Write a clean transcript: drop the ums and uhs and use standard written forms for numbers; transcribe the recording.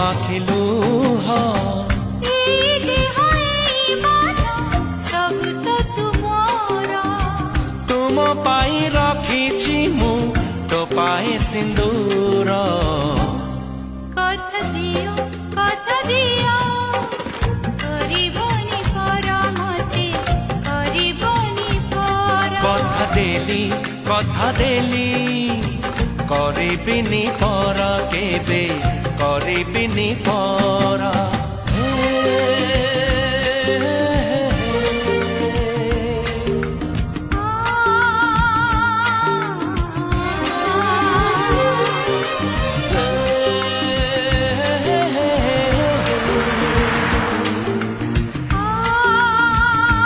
आखिलू हा तुम पाई रखी मु तो पाए सिंदूर कथा दियो करिबनी पर मते करिबनी पर कथा देली करिबिनी पर केबे करिबिनी पर